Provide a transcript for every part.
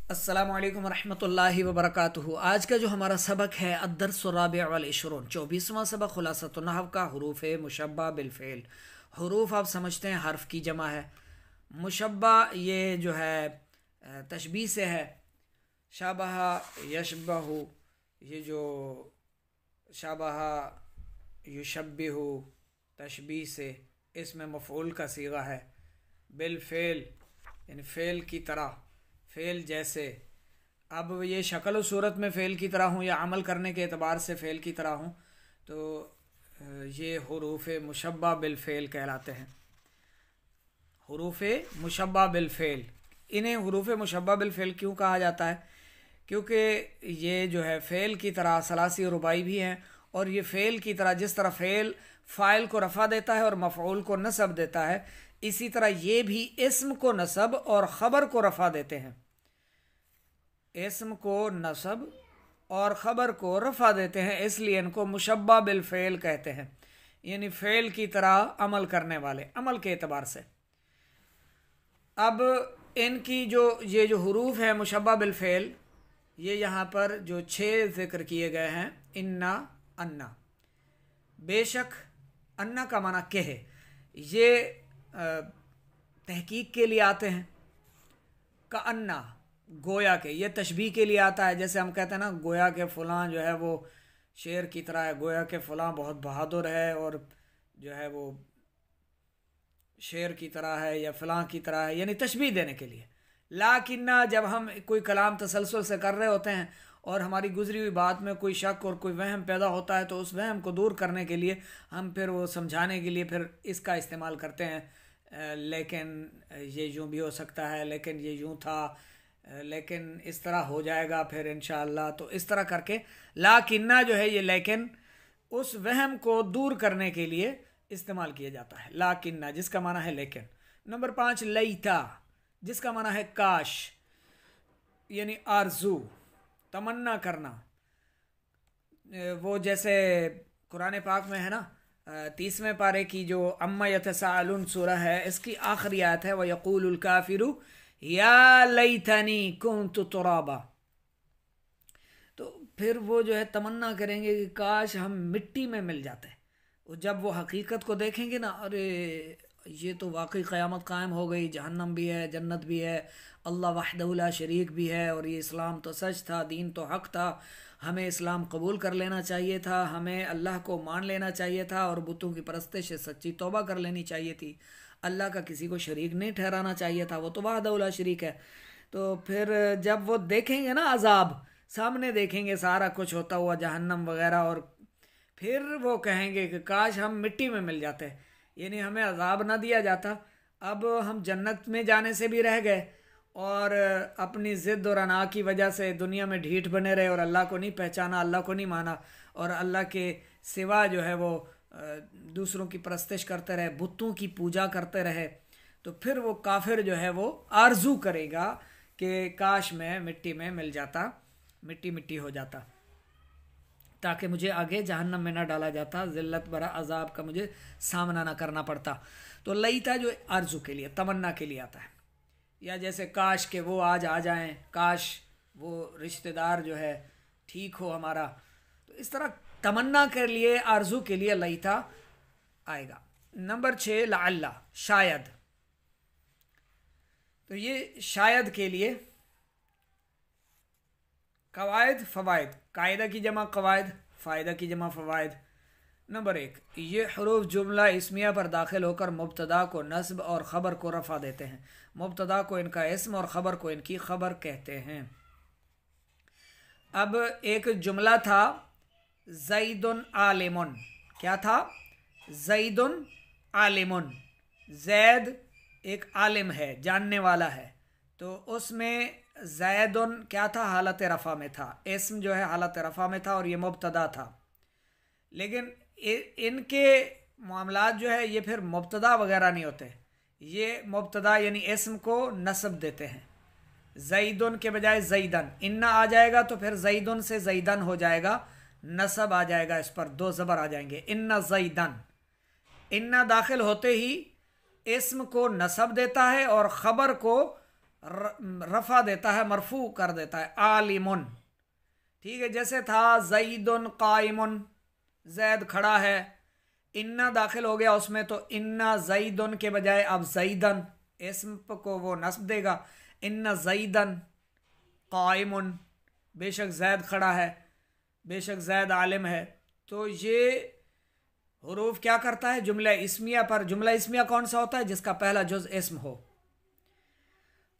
अस्सलामु अलैकुम रहमतुल्लाहि व बरकातुहू। आज का जो हमारा सबक है अद्दर्सुर राबिअ वल इशरून, 24वां सबक खुलासतुन नहव का हुरूफ मुशब्बा बिल फ़ेल। हुरूफ आप समझते हैं हर्फ की जमा है। मुशब्बा ये जो है तशबीह से है। शाबहा यशबहु, ये जो शाबहा युशब्बिहु तशबीह से, इसमें मफ़ऊल का सीगा है। बिल फ़ेल यानी फ़ेल की तरह, फ़ेल जैसे। अब ये शक्ल व सूरत में फ़ेल की तरह हूँ या अमल करने के एतबार से फ़ेल की तरह हूँ, तो ये हुरूफ मुशब्बा बिल फ़ेल कहलाते हैं। हुरूफ मुशब्बा बिल फ़ेल, इन्हें हुरूफ मुशब्बा बिल फ़ेल क्यों कहा जाता है? क्योंकि ये जो है फ़ेल की तरह सलासी और रुबाई भी हैं, और ये फ़ेल की तरह जिस तरह फ़ेल फ़ाइल को रफ़ा देता है और मफ़ऊल को नसब देता है, इसी तरह ये भी इस्म को नसब और ख़बर को रफ़ा देते हैं। इस्म को नसब और ख़बर को रफ़ा देते हैं, इसलिए इनको मुशब्बा बिल फ़ेल कहते हैं, यानी फ़ेल की तरह अमल करने वाले, अमल के एतबार से। अब इनकी ये जो हुरूफ है मुशब्बा बिल फ़ेल, ये यहाँ पर जो 6 ज़िक्र किए गए हैं, इन्ना, अन्ना, बेशक, अन्ना का माना के है, ये तहकीक के लिए आते हैं। का अन्ना, गोया के, ये तशबीह के लिए आता है। जैसे हम कहते हैं ना, गोया के फ़लाँ जो है वो शेर की तरह है, गोया के फ़लाँ बहुत बहादुर है और जो है वो शेर की तरह है या फ़लाँ की तरह है, यानी तशबीह देने के लिए। लाकिन्ना, जब हम कोई कलाम तसलसल से कर रहे होते हैं और हमारी गुजरी हुई बात में कोई शक और कोई वहम पैदा होता है, तो उस वहम को दूर करने के लिए हम फिर वो समझाने के लिए फिर इसका इस्तेमाल करते हैं। लेकिन ये यूँ भी हो सकता है, लेकिन ये यूँ था, लेकिन इस तरह हो जाएगा फिर इंशाअल्लाह। तो इस तरह करके लाकिन्ना जो है ये लेकिन उस वहम को दूर करने के लिए इस्तेमाल किया जाता है। लाकिन्ना जिसका माना है लेकिन। नंबर 5 लईता, जिसका माना है काश, यानी आरजू, तमन्ना करना। वो जैसे कुरान पाक में है ना, 30वें पारे की जो अम्मा यतसाअलून सूरह है, इसकी आखिरी आयत है, व यक़ूलुल काफिरु या लैतनी कुन्तु तुराबा। तो फिर वो जो है तमन्ना करेंगे कि काश हम मिट्टी में मिल जाते। जब वो हकीकत को देखेंगे ना, अरे ये तो वाकई क़यामत कायम हो गई, जहन्नम भी है, जन्नत भी है, अल्लाह वहदहु ला शरीक भी है, और ये इस्लाम तो सच था, दीन तो हक था, हमें इस्लाम कबूल कर लेना चाहिए था, हमें अल्लाह को मान लेना चाहिए था और बुतों की परस्तिश से सच्ची तौबा कर लेनी चाहिए थी, अल्लाह का किसी को शरीक नहीं ठहराना चाहिए था, वो तो वहदहु ला शरीक है। तो फिर जब वो देखेंगे ना अजाब, सामने देखेंगे सारा कुछ होता हुआ, जहन्नम वगैरह, और फिर वो कहेंगे कि काश हम मिट्टी में मिल जाते, यानी हमें अजाब ना दिया जाता। अब हम जन्नत में जाने से भी रह गए और अपनी ज़िद और अना की वजह से दुनिया में ढीठ बने रहे और अल्लाह को नहीं पहचाना, अल्लाह को नहीं माना, और अल्लाह के सिवा जो है वो दूसरों की परस्तिश करते रहे, बुतों की पूजा करते रहे। तो फिर वो काफिर जो है वो आरजू करेगा कि काश मैं मिट्टी में मिल जाता, मिट्टी मिट्टी हो जाता, ताकि मुझे आगे जहन्नम में ना डाला जाता, ज़िल्लत भरा अजाब का मुझे सामना ना करना पड़ता। तो लईता जो आरजू के लिए, तमन्ना के लिए आता है। या जैसे काश के वो आज आ जाएं, काश वो रिश्तेदार जो है ठीक हो हमारा, तो इस तरह तमन्ना के लिए, आरजू के लिए लईता आएगा। नंबर 6 लअल्ला, शायद। तो ये शायद के लिए कवायद फ़वायद, कायदा की जमा कवायद, फ़ायदा की जमा फ़वायद। नंबर 1, ये हरूफ जुमला इस्मिया पर दाखिल होकर मुब्तदा को नस्ब और ख़बर को रफ़ा देते हैं। मुब्तदा को इनका इस्म और ख़बर को इनकी ख़बर कहते हैं। अब एक जुमला था ज़ैदुन आलिमुन, क्या था? ज़ैदुन आलिमुन, ज़ैद एक आलिम है, जानने वाला है। तो उसमें ज़ैदुन क्या था? हालत रफ़ा में था, इस्म जो है हालत रफ़ा में था और ये मुब्तदा था। लेकिन इनके मामलात जो है ये फिर मुब्तदा वगैरह नहीं होते, ये मुब्तदा यानी इस्म को नस्ब देते हैं। ज़ैदुन के बजाय ज़ैदन, इन्ना आ जाएगा तो फिर ज़ैदुन से ज़ैदन हो जाएगा, नस्ब आ जाएगा, इस पर 2 ज़बर आ जाएंगे, इन्ना ज़ैदन। इन्ना दाखिल होते ही इस्म को नस्ब देता है और ख़बर को रफ़ा देता है, मरफू कर देता है, आलिमुन। ठीक है, जैसे था ज़ैदुन काइमुन, जैद खड़ा है, इन्ना दाखिल हो गया उसमें तो इन्ना ज़ैदुन के बजाय अब ज़ैदन, इस्म को वो नस्ब देगा, इन्ना ज़ैदन काइमुन, बेशक जैद खड़ा है, बेशक जैद आलिम है। तो ये हुरूफ क्या करता है, जुमला इस्मिया पर। जुमला इस्मिया कौन सा होता है, जिसका पहला जुज इस्म हो।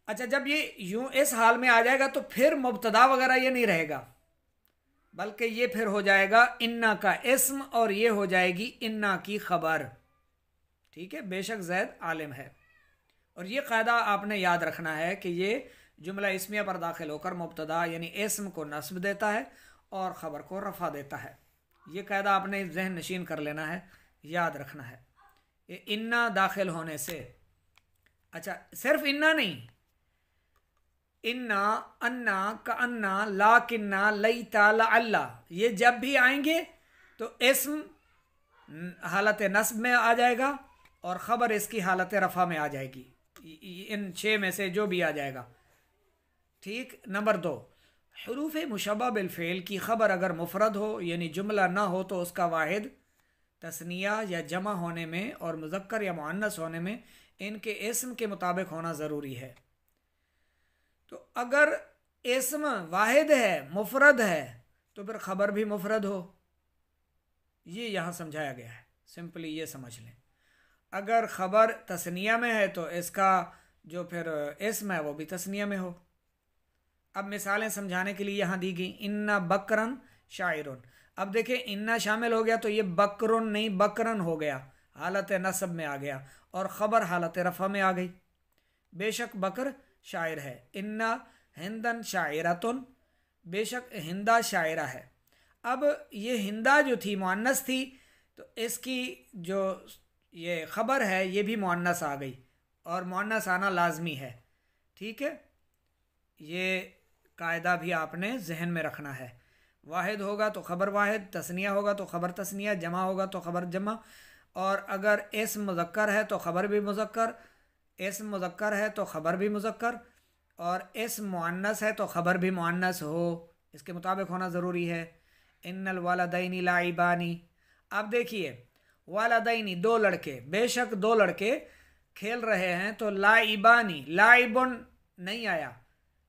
अच्छा, जब ये यूं इस हाल में आ जाएगा तो फिर मुब्तदा वगैरह ये नहीं रहेगा, बल्कि ये फिर हो जाएगा इन्ना का इस्म और ये हो जाएगी इन्ना की खबर। ठीक है, बेशक जैद आलिम है। और ये कायदा आपने याद रखना है कि ये जुमला इस्मिया पर दाखिल होकर मुब्तदा यानी इस्म को नस्ब देता है और ख़बर को रफ़ा देता है। ये कायदा आपने जहन नशीन कर लेना है, याद रखना है। ये इन्ना दाखिल होने से, अच्छा सिर्फ इन्ना नहीं, इन्ना, अन्ना, का अन्ना, लाकिन्ना, लईता, लअल्ला, ये जब भी आएंगे तो इस्म हालत नस्ब में आ जाएगा और ख़बर इसकी हालत रफ़ा में आ जाएगी। इन 6 में से जो भी आ जाएगा। ठीक। नंबर 2, हुरूफ मुशब्बह बिल फ़िल की ख़बर अगर मुफरद हो यानी जुमला ना हो तो उसका वाहिद तस्निया या जमा होने में और मुज़क्कर या मुअन्नस होने में इनके इस्म के मुताबिक होना ज़रूरी है। तो अगर इस्म वाहिद है, मुफरद है, तो फिर ख़बर भी मुफरद हो। ये यहाँ समझाया गया है, सिंपली ये समझ लें। अगर ख़बर तस्निया में है तो इसका जो फिर इस्म है वो भी तस्निया में हो। अब मिसालें समझाने के लिए यहाँ दी गई, इन्ना बकरन शायरुन। अब देखें, इन्ना शामिल हो गया तो ये बकरुन नहीं बकरन हो गया, हालत नसब में आ गया, और ख़बर हालत रफ़ा में आ गई। बेशक बकर शायर है। इन्ना हिंदन शायरतुन, बेशक हिंदा शायरा है। अब ये हिंदा जो थी मुअन्नस थी, तो इसकी जो ये ख़बर है ये भी मुअन्नस आ गई, और मुअन्नस आना लाजमी है। ठीक है, ये कायदा भी आपने जहन में रखना है। वाहिद होगा तो ख़बर वाहिद, तस्निया होगा तो ख़बर तस्निया, जमा होगा तो ख़बर जमा। और अगर इस्म मुज़क्कर है तो ख़बर भी मुज़क्कर, इस्म मुज़क्कर है तो ख़बर भी मुज़क्कर, और इस्म मुअन्नस है तो ख़बर भी मुअन्नस हो, इसके मुताबिक होना ज़रूरी है। इन्नल वालदैनी लाइबानी। अब देखिए, वालदैनी 2 लड़के, बेशक 2 लड़के खेल रहे हैं, तो लाइबानी, लाइबुन नहीं आया,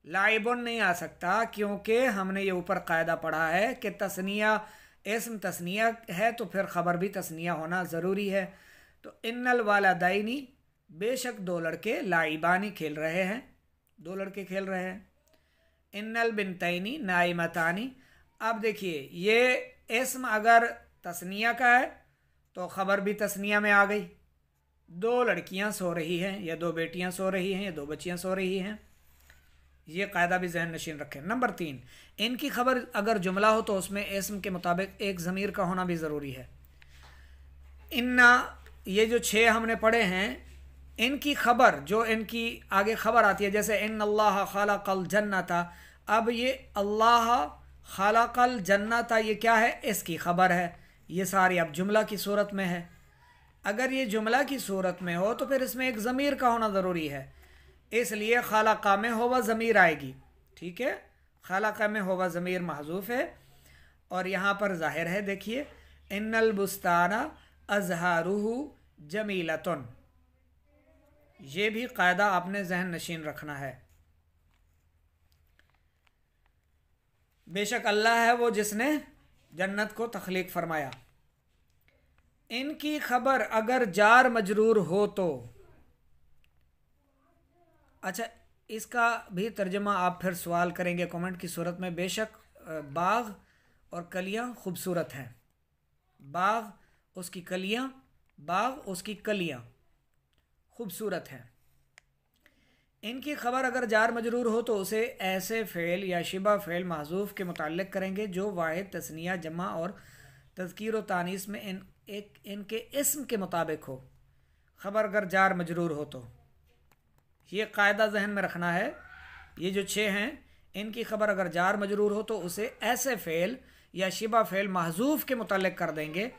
लाइबुन नहीं आ सकता, क्योंकि हमने ये ऊपर कायदा पढ़ा है कि तस्निया, इस्म तस्निया है तो फिर ख़बर भी तस्निया होना ज़रूरी है। तो इन्नल वालदैनी, बेशक 2 लड़के, लाइबानी खेल रहे हैं, 2 लड़के खेल रहे हैं। इन्नल बिनतैनी नाइमतानी। अब देखिए, ये इस्म अगर तस्निया का है तो ख़बर भी तस्निया में आ गई। 2 लड़कियां सो रही हैं, या 2 बेटियां सो रही हैं, या 2 बच्चियां सो रही हैं। ये कायदा भी जहन नशीन रखें। नंबर 3, इनकी खबर अगर जुमला हो तो उसमें इस्म के मुताबिक एक ज़मीर का होना भी ज़रूरी है। इन्ना, ये जो 6 हमने पढ़े हैं, इनकी खबर जो इनकी आगे खबर आती है, जैसे इन अल्लाह खलक़ल जन्नता। अब ये अल्लाह खलक़ल जन्नता, ये क्या है, इसकी खबर है। ये सारी अब जुमला की सूरत में है। अगर ये जुमला की सूरत में हो तो फिर इसमें एक ज़मीर का होना ज़रूरी है, इसलिए खालाका में होवा ज़मीर आएगी। ठीक है, खालाका में होवा ज़मीर महजूफ है, और यहाँ पर ज़ाहिर है, देखिए, इन्नल बुस्ताना अज़हारुहु जमीलतुन। ये भी कायदा आपने जहन नशीन रखना है। बेशक अल्लाह है वो जिसने जन्नत को तख्लीक फरमाया। इनकी खबर अगर जार मजरूर हो तो, अच्छा इसका भी तर्जमा आप फिर सवाल करेंगे कमेंट की सूरत में। बेशक बाग और कलियां खूबसूरत हैं, बाग उसकी कलियां, बाग उसकी कलियां खूबसूरत हैं। इनकी खबर अगर जार मजरूर हो तो उसे ऐसे फ़ेल या शिबा फ़ेल महजूफ़ के मुताल्लिक़ करेंगे जो वाहिद, तस्निया, जमा और तज़कीर व तानीस में इनके इस्म के मुताबिक हो। खबर अगर जार मजरूर हो तो ये कायदा जहन में रखना है। ये जो 6 हैं, इनकी खबर अगर जार मजरूर हो तो उसे ऐसे फ़ेल या शिबा फ़ेल महजूफ़ के मुताल्लिक़ कर देंगे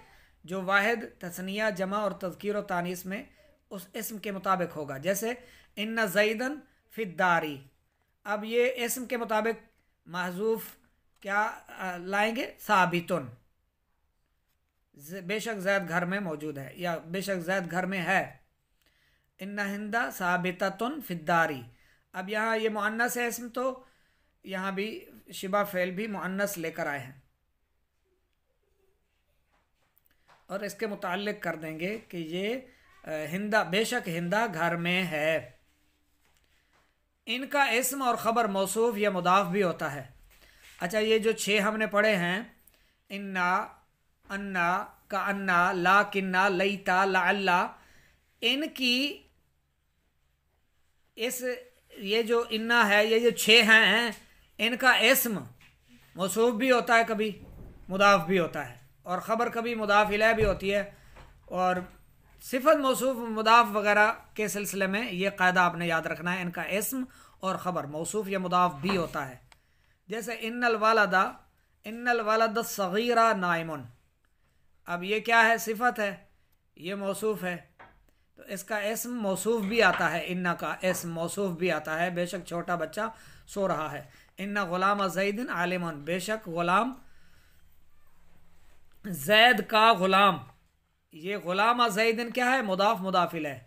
जो वाहिद, तस्निया, जमा और तज़कीर व तानीस में उस इस्म के मुताबिक होगा। जैसे इन्ना ज़ैदन फिद्दारी। अब ये इस्म के मुताबिक महजूफ क्या लाएंगे? साबितुन, बेशक जैद घर में मौजूद है या बेशक जैद घर में है। इन्ना हिंदा साबिततुन फिद्दारी। अब यहाँ ये मुअन्नस है इस्म, तो यहाँ भी शिबा फेल भी मुअन्नस लेकर आए हैं और इसके मुताल्लिक कर देंगे कि ये हिंदा, बेशक हिंदा घर में है। इनका इस्म और ख़बर मौसूफ या मुदाफ भी होता है। अच्छा, ये जो 6 हमने पढ़े हैं, इन्ना, अन्ना, का अन्ना, ला किन्ना, लईता, लाअल्ला, इनकी इस ये जो इन्ना है, ये जो 6 हैं, इनका इस्म मौसूफ भी होता है, कभी मुदाफ भी होता है, और ख़बर कभी मुदाफ इलैह भी होती है। और सिफत मौसूफ मुदाफ वगैरह के सिलसिले में ये कायदा आपने याद रखना है, इनका इस्म और ख़बर मौसूफ या मुदाफ भी होता है। जैसे इन्नल वालद सगीरा नाइमुन, अब ये क्या है? सिफत है, ये मौसूफ है, तो इसका इस्म मौसूफ भी आता है, इन्ना का इस्म मौसूफ भी आता है, बेशक छोटा बच्चा सो रहा है। इन्ना गुलाम ज़ैदिन आलिमुन, बेशक गुलाम जैद का गुलाम, ये गुलाम ज़ैदिन क्या है? मुदाफ मुदाफ इलैह,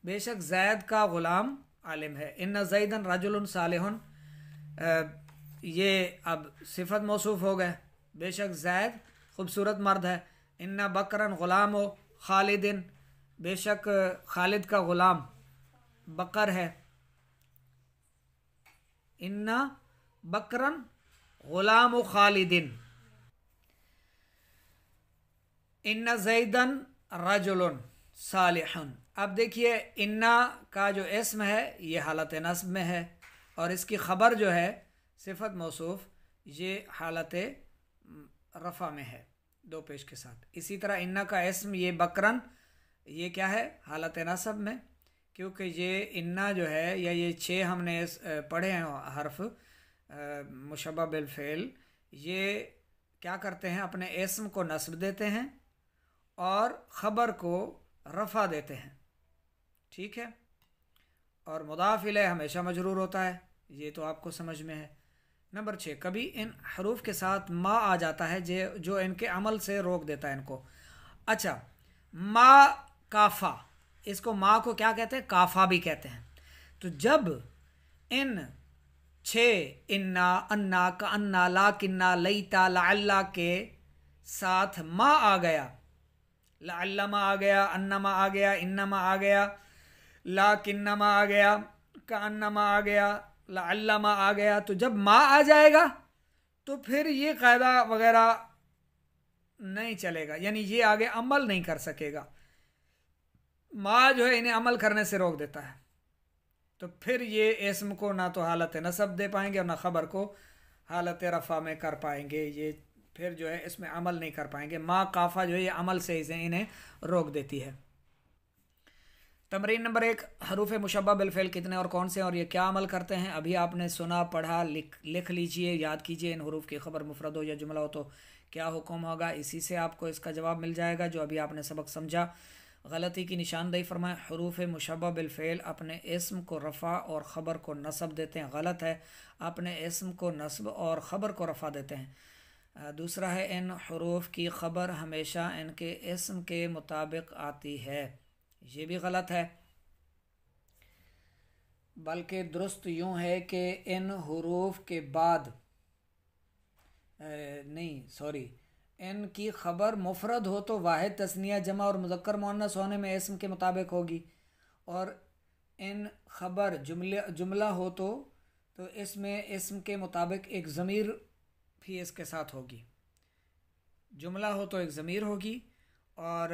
बेशक जैद का गुलाम आलिम है। इन्ना ज़ैदन रजुलन सालिहुन, ये अब सिफत मौसूफ हो गए, बेशक जैद खूबसूरत मर्द है। इन्ना बकरन गुलाम हो खालिदिन, बेशक खालिद का गुलाम बकर है। इन्ना बकरन गुलाम खालिदिन। इन्ना ज़ैदन रजुलन सालिहुन। अब देखिए, इन्ना का जो इस्म है ये हालत नस्ब में है, और इसकी ख़बर जो है सिफत मौसूफ, ये हालत रफ़ा में है, दो पेश के साथ। इसी तरह इन्ना का इस्म ये बकरन, ये क्या है? हालत नस्ब में, क्योंकि ये इन्ना जो है, या ये 6 हमने पढ़े हैं हर्फ मुशब्बह बिल फ़ेल, ये क्या करते हैं? अपने इस्म को नस्ब देते हैं और ख़बर को रफ़ा देते हैं, ठीक है। और मुदाफ़ इलैह हमेशा मजरूर होता है, ये तो आपको समझ में है। नंबर 6, कभी इन हरूफ के साथ मा आ जाता है जो इनके अमल से रोक देता है इनको। अच्छा, मा काफ़ा, इसको माँ को क्या कहते हैं? काफ़ा भी कहते हैं। तो जब इन 6 इन्ना, अन्ना, का अन्ना, ला किन्ना, लईता, लाअल्ला के साथ मा आ गया, लाअल्लमा आ गया, अन्नमा आ गया, इन्नमा आ गया, ला किन्नमा आ गया, का अन्नमा आ गया, लाअल्लमा आ गया, तो जब मा आ जाएगा तो फिर ये कायदा वगैरह नहीं चलेगा, यानी ये आगे अमल नहीं कर सकेगा। माँ जो है इन्हें अमल करने से रोक देता है, तो फिर ये इस्म को ना तो हालत नसब दे पाएंगे और ना ख़बर को हालत रफ़ा में कर पाएंगे, ये फिर जो है इसमें अमल नहीं कर पाएंगे। माँ काफ़ा जो है ये अमल से इन्हें रोक देती है। तमरीन नंबर 1, हरूफ मुशब्बह बिल फ़ेल कितने और कौन से और ये क्या अमल करते हैं? अभी आपने सुना, पढ़ा, लिख लीजिए, याद कीजिए। इन हरूफ की ख़बर मुफरद हो या जुमला हो तो क्या हुक्म होगा, इसी से आपको इसका जवाब मिल जाएगा जो अभी आपने सबक समझा। गलती की निशानदेही फरमाएं। हरूफ मुशब्बह बिल फ़ेल अपने इस्म को रफ़ा और ख़बर को नस्ब देते हैं, गलत है, अपने इस्म को नस्ब और ख़बर को रफ़ा देते हैं। दूसरा है, इन हरूफ की ख़बर हमेशा इनके इस्म के मुताबिक आती है, ये भी गलत है, बल्कि दुरुस्त यूँ है कि इन हुरूफ के बाद इनकी ख़बर मुफरद हो तो वाहिद तस्निया जमा और मुज़क्कर मुअन्नस होने में इस्म के मुताबिक होगी, और इन ख़बर जुमला हो तो इसमें इस्म के मुताबिक एक ज़मीर भी इसके साथ होगी। जुमला हो तो एक ज़मीर होगी, और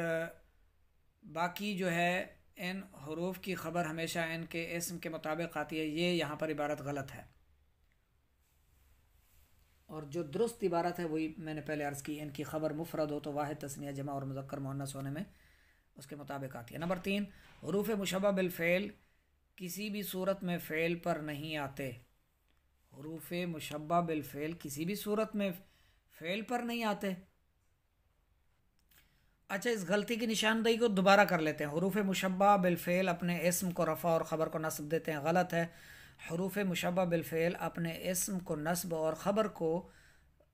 बाकी जो है इन हुरूफ की ख़बर हमेशा इनके इस्म के मुताबिक आती है, ये यहाँ पर इबारत गलत है। और जो दुरुस्त इबारत है वही मैंने पहले अर्ज़ की, इनकी ख़बर मुफरद हो तो वाहिद तस्निया जमा और मुज़क्कर मुअन्नस होने में उसके मुताबिक आती है। नंबर 3, हुरूफ मुशब्बह बिल फ़ेल किसी भी सूरत में फ़ेल पर नहीं आते। हुरूफ मुशब्बह बिल फ़ेल किसी भी सूरत में फ़ेल पर नहीं आते। अच्छा, इस गलती की निशानदेही को दोबारा कर लेते हैं। हरूफ मुशब्बा बिलफ़ेल अपने इस्म को रफ़ा और ख़बर को नस्ब देते हैं, गलत है। हरूफ मुशब्बा बिलफ़ेल अपने इस्म को नस्ब और ख़बर को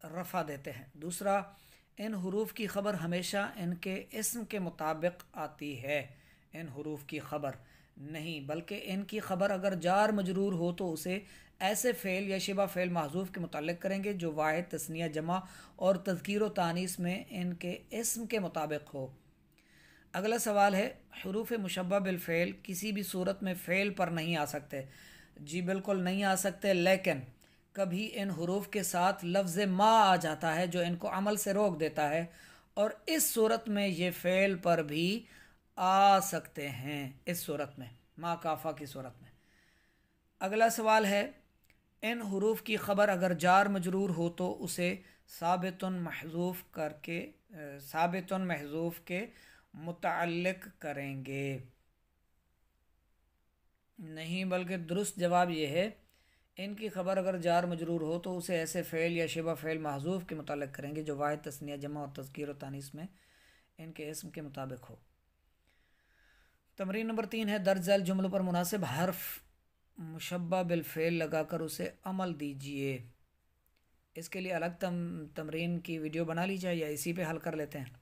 रफ़ा देते हैं। दूसरा, इन हरूफ की ख़बर हमेशा इनके इस्म के मुताबिक आती है। इन हरूफ की ख़बर नहीं, बल्कि इनकी ख़बर अगर जार मजरूर हो तो उसे ऐसे फ़ेल या शिबा फ़ेल महज़ूफ़ के मुताल्लिक़ करेंगे जो वाहिद, तस्निया, जमा और तज़कीर व तानीस में इनके इस्म के मुताबिक हो। अगला सवाल है, हरूफ मुशब्बा बिलफ़ेल किसी भी सूरत में फ़ेल पर नहीं आ सकते। जी बिल्कुल नहीं आ सकते, लेकिन कभी इन हरूफ के साथ लफ्ज़ मा आ जाता है जो इनको अमल से रोक देता है, और इस सूरत में ये फ़ेल पर भी आ सकते हैं। इस सूरत में, मा काफ़ा की सूरत में। अगला सवाल है, इन हरूफ की ख़बर अगर जार मजरूर हो तो उसे साबितुन महज़ूफ़ करके साबितुन महज़ूफ़ के मुतअल्लिक़ करेंगे। नहीं, बल्कि दुरुस्त जवाब ये है, इनकी ख़बर अगर जार मजरूर हो तो उसे ऐसे फ़ेल या शिबा फ़ेल महज़ूफ़ के मुतअल्लिक़ करेंगे जो वाहिद, तस्निया, जमा और तज़कीर व तानीस में इनके इस्म के मुताबिक हो। तमरीन नंबर 3 है, दर्ज झैल जुमलों पर मुनासिब हर्फ मुशब्बा बिलफ़ेल लगाकर उसे अमल दीजिए। इसके लिए अलग तमरीन की वीडियो बना ली जाए या इसी पे हल कर लेते हैं?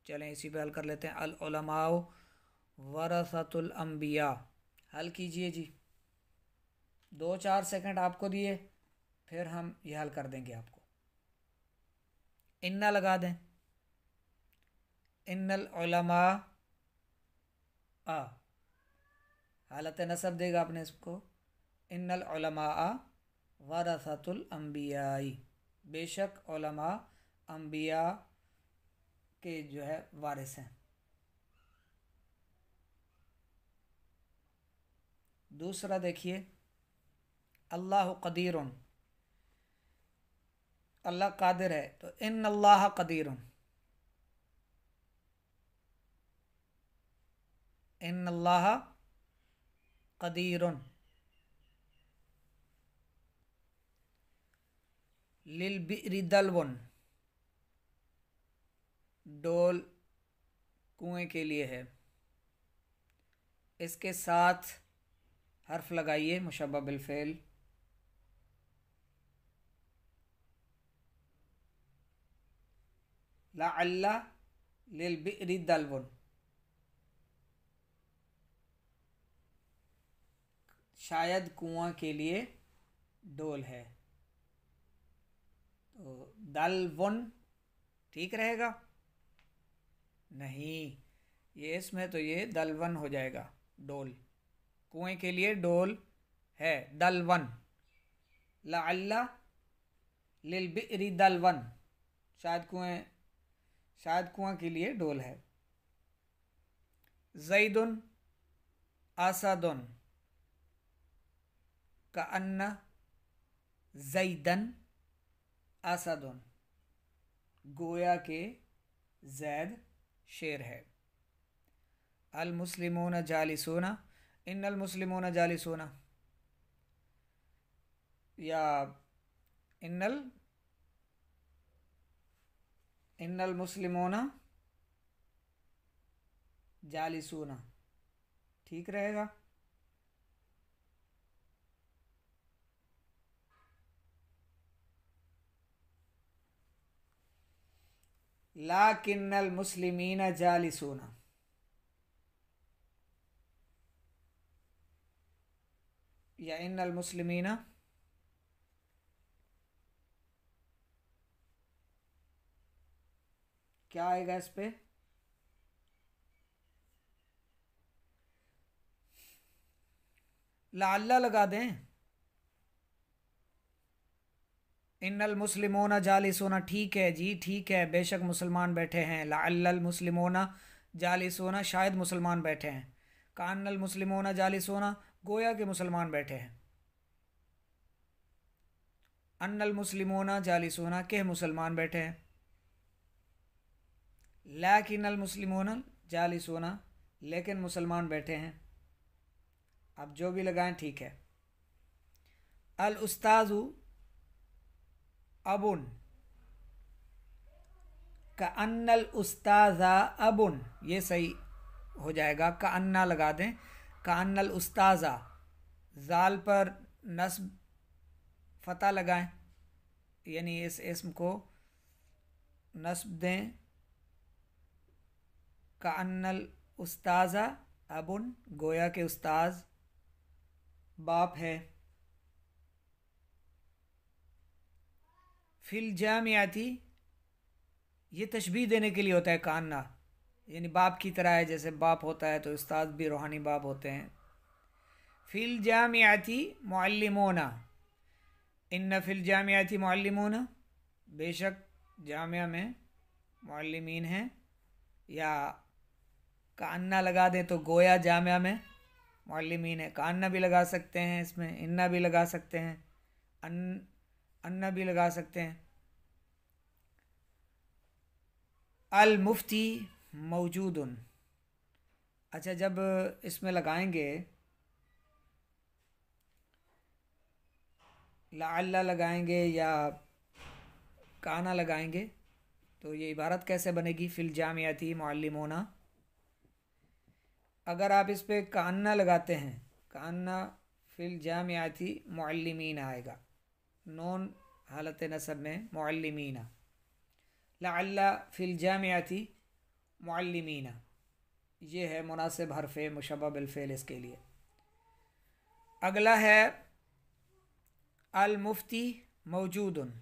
चलें इसी पे हल कर लेते हैं। अल उलमाओ वरसतुल अंबिया, हल कीजिए जी। 2-4 सेकंड आपको दिए, फिर हम ये हल कर देंगे आपको। इन्ना लगा दें, इन्नल उलमा आ, हालत नसब देगा आपने इसको, इन्नल उलमा वरसतुल अंबियाई, बेशक उलमा अंबिया के जो है वारिस हैं। दूसरा देखिए, अल्लाह कदीरुन, अल्लाह कादिर है, तो इन अल्लाह कदीरुन, इन अल्लाह कदीरुन। लिल बिरी दलवन, डोल कुएं के लिए है। इसके साथ हर्फ लगाइए मुशब्बा बिलफ़ेल। लअल्ला लिल बिरी दलवन, शायद कुआं के लिए डोल है, तो दलवन ठीक रहेगा? नहीं, ये इसमें तो ये दलवन हो जाएगा, डोल। कुएं के लिए डोल है, दलवन। लअल्ला लिल बिरी दलवन, शायद कुआं के लिए डोल है। ज़ैदुन आसादुन, कअन्ना ज़ैदन आसादुन, गोया के जैद शेर है। अल मुस्लिमून जालिसूना, इन्नल मुस्लिमून जालिसूना, या इन्नल इन्नल मुस्लिमून जालिसूना ठीक रहेगा? लाकिन्नल मुस्लिमीन जालिसूना, या इन्नल मुस्लिमीन, क्या आएगा इस पे? लाल्ला लगा दें। इन्नल मुस्लिमोना जालिसूना, ठीक है जी, ठीक है, बेशक मुसलमान बैठे हैं। लाअल्लल मुस्लिमोना जालिसूना, शायद मुसलमान बैठे हैं। कान्नल मुस्लिमोना जालिसूना, गोया के मुसलमान बैठे हैं। अन्नल मुस्लिमोना जालिसूना, के मुसलमान बैठे हैं। लाकिन्नल मुस्लिमोना जालिसूना, लेकिन मुसलमान बैठे हैं। आप जो भी लगाएं ठीक है। अल उस्ताजु अबुन, का अन्नल उस्ताजा अबुन, ये सही हो जाएगा। का अन्ना लगा दें, का अन्नल उस्ताजा, जाल पर नस्ब फतह लगाएं, यानी इस इस्म को नस्ब दें। का अन्नल उस्ताजा अबुन, गोया के उस्ताज बाप है। फिल जामियाती, ये तशबीह देने के लिए होता है कान्ना, यानी बाप की तरह है, जैसे बाप होता है तो उस्ताद भी रूहानी बाप होते हैं। फिल जामियाती मुअल्लिमूना, इन्न फिल जामियाती मुअल्लिमूना, बेशक जामिया में मुअल्लिमीन हैं। या कान्ना लगा दें तो गोया जामिया में मुअल्लिमीन है। कान्ना भी लगा सकते हैं, इसमें इन्ना भी लगा सकते हैं, अन्ना भी लगा सकते हैं। अल मुफ्ती मौजूदुन, अच्छा जब इसमें लगाएंगे लाअल्ला लगाएंगे या काना लगाएंगे तो ये इबारत कैसे बनेगी? फिल जामियाती मुअल्लिमूना। अगर आप इस पर कान्ना लगाते हैं, कान्ना फिल जामियाती मुअल्लिमीन आएगा, नून हालत नसब में मुअल्लिमीना। लअल्ला फिल जामियाती मुअल्लिमीना, ये है मुनासिब हरफ़े मुशब्बह बिल फ़ेल इसके लिए। अगला है अल मुफ्ती मौजूदुन,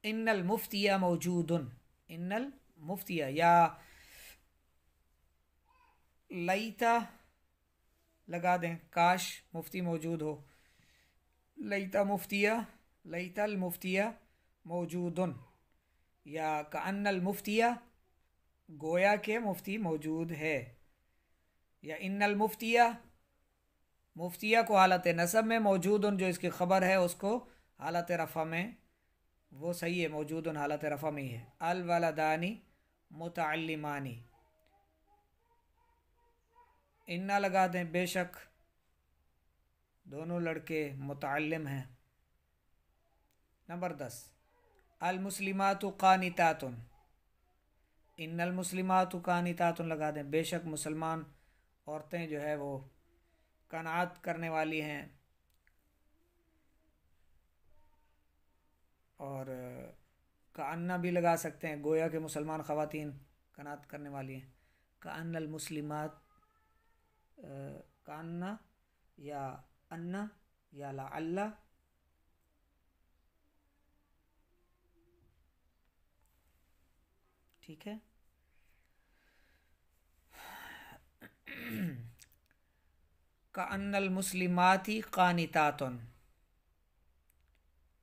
इन्नल मुफ्तिया मौजूदुन, इन्नल मुफ्तिया। या लईता लगा दें, काश मुफ्ती मौजूद हो, लईता मुफ्तिया, लईतल मुफ्तिया मौजूदुन। या कअन्नल मुफ्तिया, गोया के मुफ्ती मौजूद है। या इन्नल मुफ्तिया, मुफ्तिया को हालत नसब में, मौजूदुन जो इसकी ख़बर है उसको हालत रफ़ा में, वो सही है, मौजूदुन हालत रफ़ा में ही है। अल वलदानी मुतअल्लिमानी, इन्ना लगा दें, बेशक दोनों लड़के मुतअल्लिम हैं। नंबर 10 अल मुस्लिमातु कानितातुन, इन्नल मुस्लिमातु कानितातुन लगा दें, बेशक मुसलमान औरतें जो है वो कनात करने वाली हैं। और कान्ना भी लगा सकते हैं, गोया के मुसलमान ख़वातीन कनात करने वाली हैं। कान्नल मुस्लिमात, कान्ना या अन्ना या लअल्ला। ठीक है। कान्नल मुस्लिमाती कानितातुन,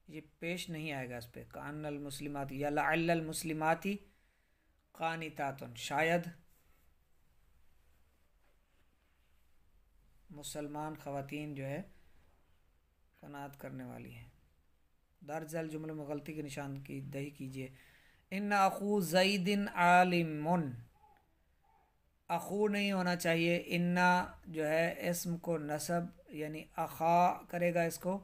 ये पेश नहीं आएगा इस पे। कान्नल मुस्लिमाती या लअल्लल मुस्लिमाती कानितातुन, शायद मुसलमान ख़वातीन जो है कनात करने वाली हैं। दर्ज अल जुमले में गलती के निशान की दही कीजिए। इन्ना अखू ज़ैदिन आलिमुन, अखू नहीं होना चाहिए। इन्ना जो है इसम को नसब यानी अखा करेगा इसको।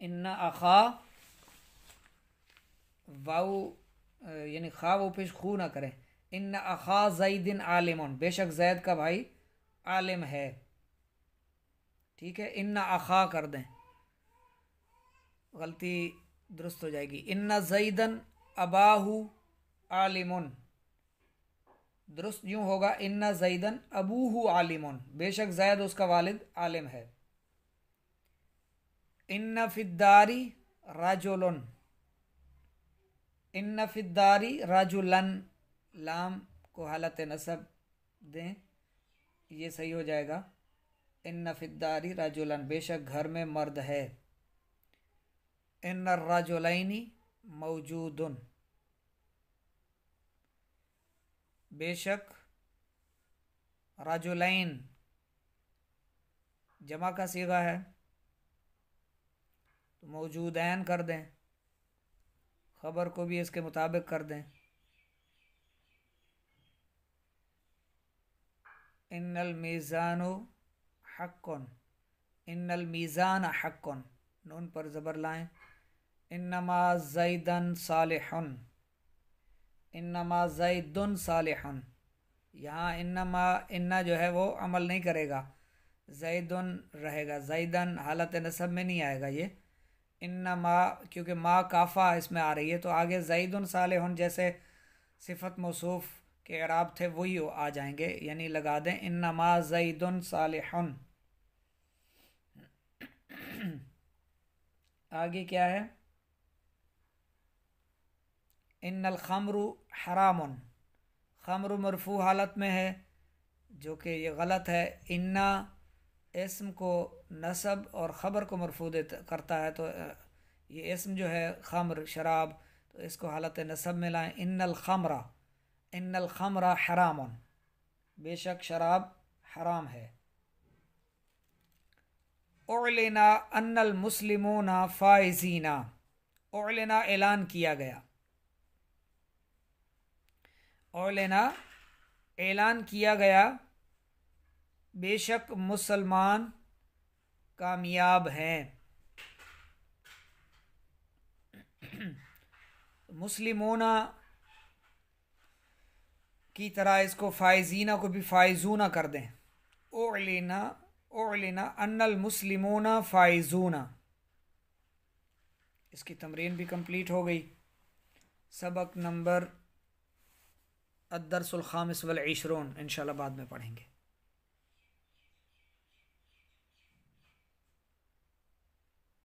इन्ना अखा, वाऊ यानी खा वो पेश खू ना करें। इन्ना अखा ज़ैदिन आलिमुन, बेशक जैद का भाई आलिम है। ठीक है, इन्ना अखा कर दें, गलती दुरुस्त हो जाएगी। इन्ना ज़ैदन अबाहू आलिमुन, दुरुस्त यूँ होगा इन्ना ज़ैदन अबूहू आलिमुन, बेशक जैद उसका वालिद आलिम है। इन्ना फिद्दारी राजुलन, इन्ना फिद्दारी राजुलन, लाम को हालत नसब दें, ये सही हो जाएगा। इन्ना फिद्दारी राजुलन, बेशक घर में मर्द है। इन्ना राजुलैनी मौजूदुन, बेशक राजुलैन जमा का सीगा है तो मौजूदैन कर दें, खबर को भी इसके मुताबिक कर दें। इन्नल मीज़ानु हक्कुन, इन्नल मीज़ान हक्कुन, नून पर ज़बर लाएं, इन्नमा ज़ैदन सालिहुन, इन्नमा ज़ैदुन सालिहुन। यहाँ इन्नमा, इन्ना जो है वो अमल नहीं करेगा, ज़ैदुन रहेगा, ज़ैदन हालत नसब में नहीं आएगा ये। इन्नमा क्योंकि मा काफ़ा इसमें आ रही है तो आगे ज़ैदुन सालिहुन जैसे सिफत मौसूफ के इराब थे वही आ जाएंगे, यानी लगा दें इन्नमा ज़ैदुन सालिहुन। आगे क्या है, इन्नल खमरु हरामुन, खमरु मरफू हालत में है जो कि ये गलत है। इन्ना इस्म को नसब और ख़बर को मरफू करता है, तो ये इस्म जो है खमर शराब, तो इसको हालत नसब में लाएं। इन्नल खमरा हरामुन, बेशक शराब हराम है। उअलिना अन्नल मुस्लिमूना फाइजीना, उअलिना ऐलान किया गया, उअलिना ऐलान किया गया, बेशक मुसलमान कामयाब हैं। मुस्लिमूना की तरह इसको फाइजीना को भी फाइजूना कर दें। उअलिना उअलिना अन्नल मुस्लिमूना फाइजूना, इसकी तमरीन भी कंप्लीट हो गई। सबक नंबर अद्दर्सुल खामिस वल इशरून इंशाल्लाह बाद में पढ़ेंगे।